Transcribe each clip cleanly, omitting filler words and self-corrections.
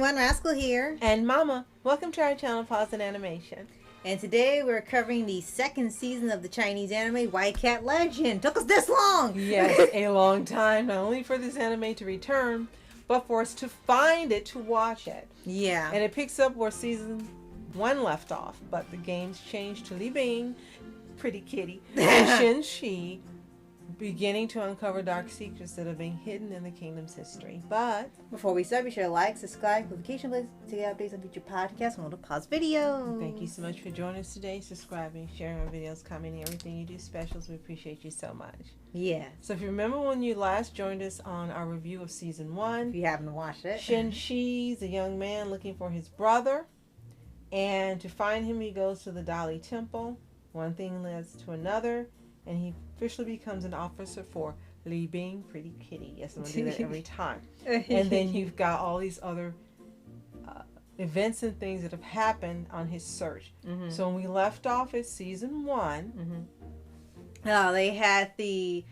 everyone, Rascal here. And Mama, welcome to our channel, Paws On Animation. And today we're covering the second season of the Chinese anime, White Cat Legend. Took us this long! Yes, a long time, not only for this anime to return, but for us to find it, to watch it. Yeah. And it picks up where season 1 left off, but the game's changed to Li Bing, pretty kitty, and Shen Shi, beginning to uncover dark secrets that have been hidden in the kingdom's history. But before we start, be sure to like, subscribe, notification bells to get updates on future podcasts and all the pause videos. Thank you so much for joining us today, subscribing, sharing our videos, commenting, everything you do specials. We appreciate you so much. Yeah. So if you remember when you last joined us on our review of season 1, if you haven't watched it, Shen Shi's a young man looking for his brother, and to find him he goes to the Dali Temple. One thing leads to another, and he officially becomes an officer for Li Bing, pretty kitty. Yes, I'm going to do that every time. And then you've got all these other events and things that have happened on his search. Mm-hmm. So when we left off at season 1, they had the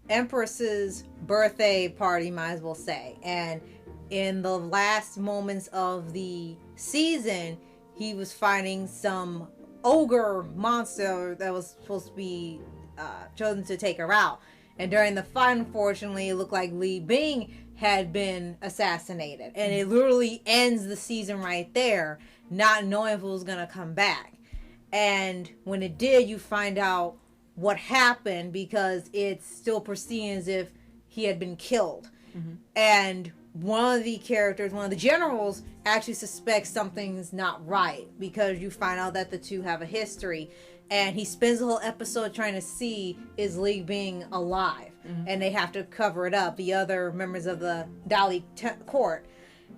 Empress's birthday party, might as well say. And in the last moments of the season, he was fighting some ogre monster that was supposed to be chosen to take her out. And during the fight, unfortunately, it looked like Li Bing had been assassinated. And it literally ends the season right there, not knowing if it was going to come back. And when it did, you find out what happened, because it's still proceeding as if he had been killed. Mm-hmm. And one of the characters, one of the generals, actually suspects something's not right, because you find out that the two have a history. And he spends the whole episode trying to see, is Li Bing alive? Mm-hmm. And they have to cover it up, the other members of the Dali court.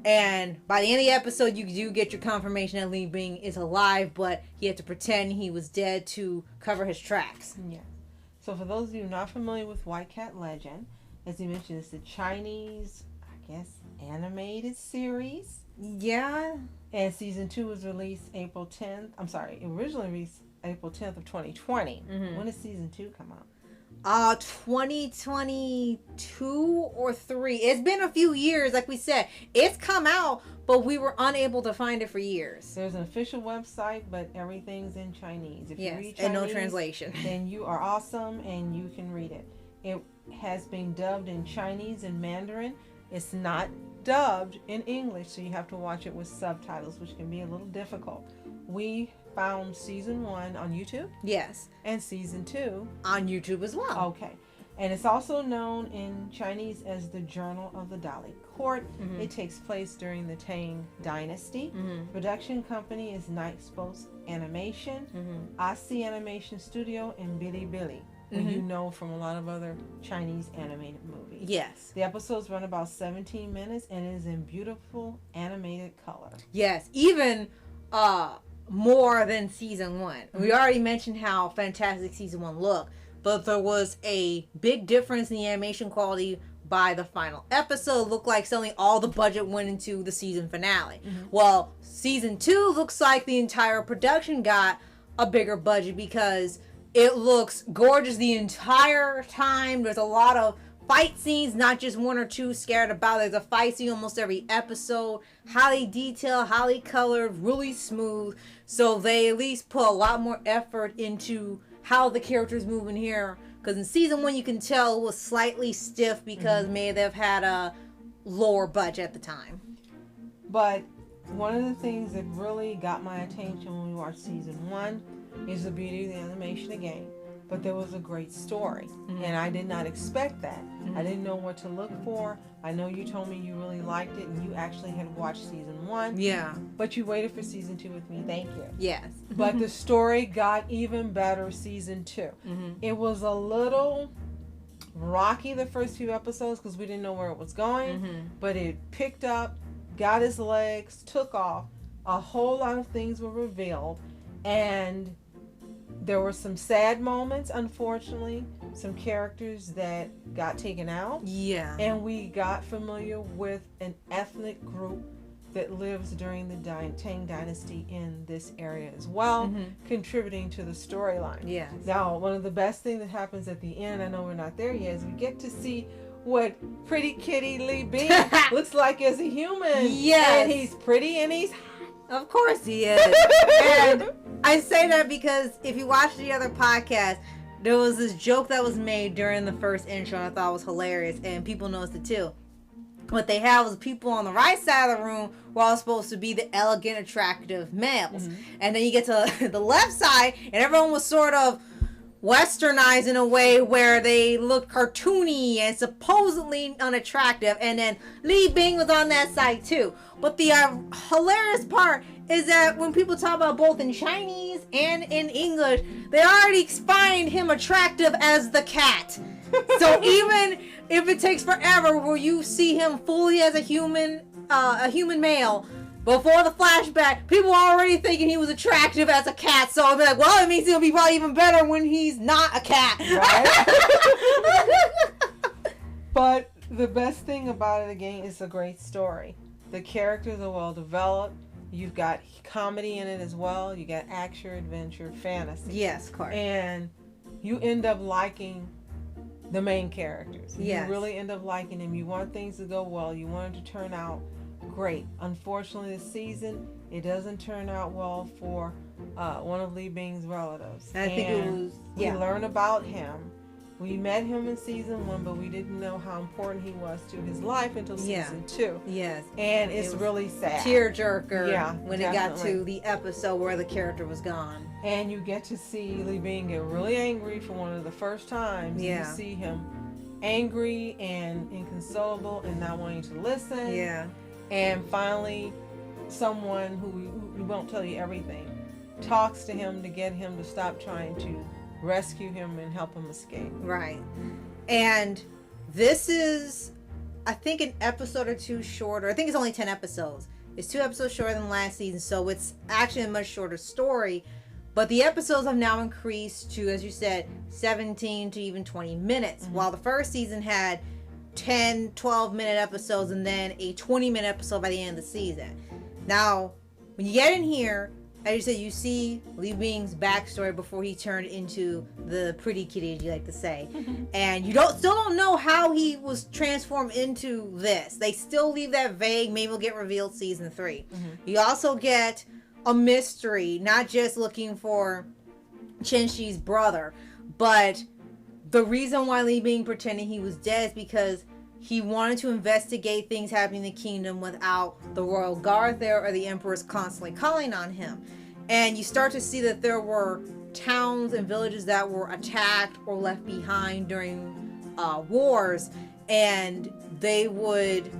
And by the end of the episode, you do get your confirmation that Li Bing is alive, but he had to pretend he was dead to cover his tracks. Yeah. So for those of you not familiar with White Cat Legend, as you mentioned, it's the Chinese, I guess, animated series. Yeah. And season 2 was released April 10th. I'm sorry, originally released April 10th of 2020. Mm-hmm. When did season 2 come out? 2022 or 3. It's been a few years, like we said. It's come out, but we were unable to find it for years. There's an official website, but everything's in Chinese. If yes, you read Chinese, and no translation. Then you are awesome and you can read it. It has been dubbed in Chinese and Mandarin. It's not dubbed in English, so you have to watch it with subtitles, which can be a little difficult. We found season 1 on YouTube. Yes. And season 2 on YouTube as well. Okay. And it's also known in Chinese as the Journal of the Dali Court. Mm-hmm. It takes place during the Tang Dynasty. Mm-hmm. Production company is Paws On Animation, AC Animation Studio, and Bilibili, who you know from a lot of other Chinese animated movies. Yes. The episodes run about 17 minutes and it is in beautiful animated color. Yes. Even more than season 1. Mm-hmm. We already mentioned how fantastic season 1 looked, but there was a big difference in the animation quality by the final episode. It looked like suddenly all the budget went into the season finale. Mm-hmm. Well, season 2 looks like the entire production got a bigger budget, because it looks gorgeous the entire time. There's a lot of fight scenes, not just 1 or 2 scared about. There's a fight scene almost every episode. Highly detailed, highly colored, really smooth. So they at least put a lot more effort into how the characters move in here. Because in season 1, you can tell it was slightly stiff, because maybe they've had a lower budget at the time. But one of the things that really got my attention when we watched season 1 is the beauty of the animation again. But there was a great story, and I did not expect that. I didn't know what to look for. I know you told me you really liked it, and you actually had watched season 1. Yeah. But you waited for season 2 with me. Thank you. Yes. But the story got even better season 2. It was a little rocky the first few episodes because we didn't know where it was going, but it picked up, got his legs, took off. A whole lot of things were revealed, and there were some sad moments, unfortunately. Some characters that got taken out. Yeah. And we got familiar with an ethnic group that lives during the Tang Dynasty in this area as well, contributing to the storyline. Yes. Now, one of the best things that happens at the end, I know we're not there yet, is we get to see what pretty kitty Lee Bing looks like as a human. Yes. And he's pretty and he's Of course he is. And I say that because if you watch the other podcast, there was this joke that was made during the first intro, and I thought it was hilarious, and people noticed it too. What they had was people on the right side of the room were all supposed to be the elegant, attractive males. Mm-hmm. And then you get to the left side, and everyone was sort of westernized in a way where they looked cartoony and supposedly unattractive. And then Lee Bing was on that side too. But the hilarious part is that when people talk about both in Chinese and in English, they already find him attractive as the cat. So even if it takes forever where you see him fully as a human male, before the flashback, people are already thinking he was attractive as a cat. So I'll be like, well, it means he'll be probably even better when he's not a cat. Right? But the best thing about it, again, is a great story. The characters are well developed. You've got comedy in it as well. You got action, adventure, fantasy. Yes, correct. And you end up liking the main characters. Yes. You really end up liking them. You want things to go well. You want it to turn out great. Unfortunately, this season, it doesn't turn out well for one of Lee Bing's relatives. I think it was... We learn about him. We met him in season 1, but we didn't know how important he was to his life until season 2. Yes. And it's really sad. Tearjerker when definitely. It got to the episode where the character was gone. And you get to see Lee Bing get really angry for one of the first times. Yeah. You see him angry and inconsolable and not wanting to listen. Yeah. And finally, someone who won't tell you everything talks to him to get him to stop trying to rescue him and help him escape. Right. And this is, I think, an episode or two shorter. I think it's only 10 episodes. It's 2 episodes shorter than last season, so it's actually a much shorter story. But the episodes have now increased to, as you said, 17 to even 20 minutes. Mm-hmm. While the first season had 10, 12-minute episodes and then a 20-minute episode by the end of the season. Now, when you get in here, as you said, you see Lee Bing's backstory before he turned into the pretty kitty, as you like to say. And you still don't know how he was transformed into this. They still leave that vague. Maybe it'll get revealed season 3. Mm-hmm. You also get a mystery, not just looking for Chen Shi's brother, but the reason why Lee Bing pretended he was dead is because he wanted to investigate things happening in the kingdom without the royal guard there or the emperors constantly calling on him. And you start to see that there were towns and villages that were attacked or left behind during wars, and they would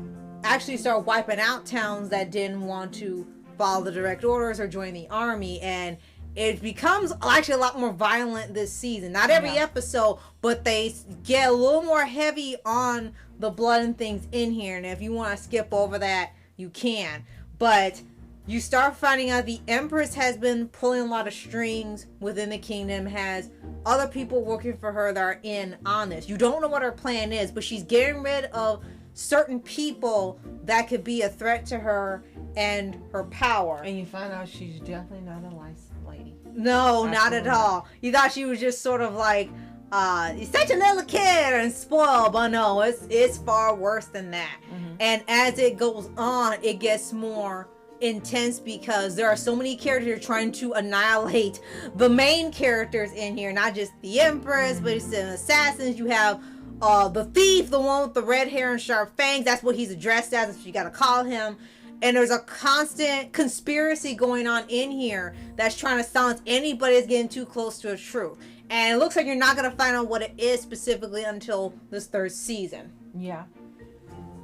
actually start wiping out towns that didn't want to follow the direct orders or join the army. And it becomes actually a lot more violent this season. Not every episode, but they get a little more heavy on the blood and things in here. And if you want to skip over that, you can. But you start finding out the Empress has been pulling a lot of strings within the kingdom, has other people working for her that are in on this. You don't know what her plan is, but she's getting rid of certain people that could be a threat to her and her power. And you find out she's definitely not a licensed lady. No, not at all. You thought she was just sort of like, you're such a little kid and spoiled, but no, it's far worse than that. Mm-hmm. And as it goes on, it gets more intense because there are so many characters trying to annihilate the main characters in here, not just the Empress, but it's the assassins. You have the thief, the one with the red hair and sharp fangs. That's what he's addressed as, if you gotta call him. And there's a constant conspiracy going on in here that's trying to silence anybody that's getting too close to the truth. And it looks like you're not going to find out what it is specifically until this 3rd season. Yeah.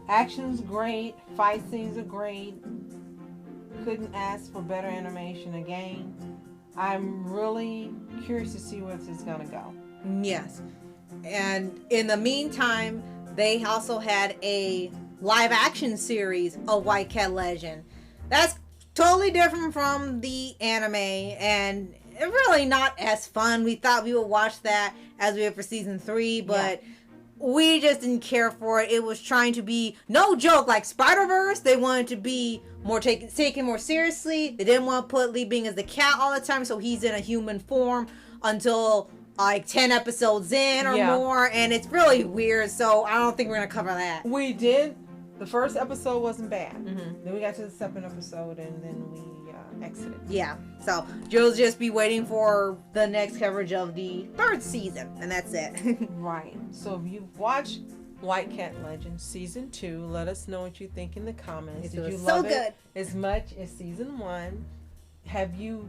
Action's great. Fight scenes are great. Couldn't ask for better animation again. I'm really curious to see where this is going to go. Yes. And in the meantime, they also had a live action series of White Cat Legend. That's totally different from the anime and really not as fun. We thought we would watch that as we were for season 3, but we just didn't care for it. It was trying to be, no joke, like Spider-Verse. They wanted to be more taken more seriously. They didn't want to put Lee Bing as the cat all the time, so he's in a human form until like 10 episodes in or more, and it's really weird, so I don't think we're gonna cover that. We did. The first episode wasn't bad. Then we got to the second episode, and then we exited. Yeah, so you'll just be waiting for the next coverage of the third season, and that's it. Right. So if you've watched White Cat Legends Season 2, let us know what you think in the comments. Did you love it as much as Season 1? Have you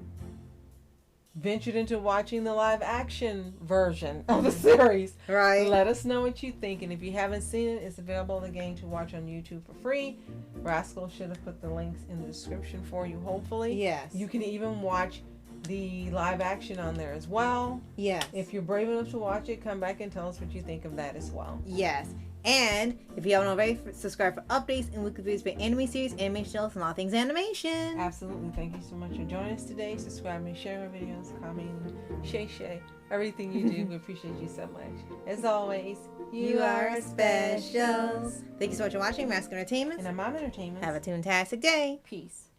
ventured into watching the live action version of the series? Right. Let us know what you think, and if you haven't seen it, it's available again to watch on YouTube for free. Rascal should have put the links in the description for you, hopefully. Yes. You can even watch the live action on there as well. Yes. If you're brave enough to watch it, come back and tell us what you think of that as well. Yes. And if you haven't already, subscribe for updates and weekly videos about anime series, animation shows, and all things animation. Absolutely. Thank you so much for joining us today. Subscribe and share our videos, comment, shay, everything you do. We appreciate you so much. As always, you are special. Thank you so much for watching Mask Entertainment. And I'm Mom Entertainment. Have a fantastic day. Peace.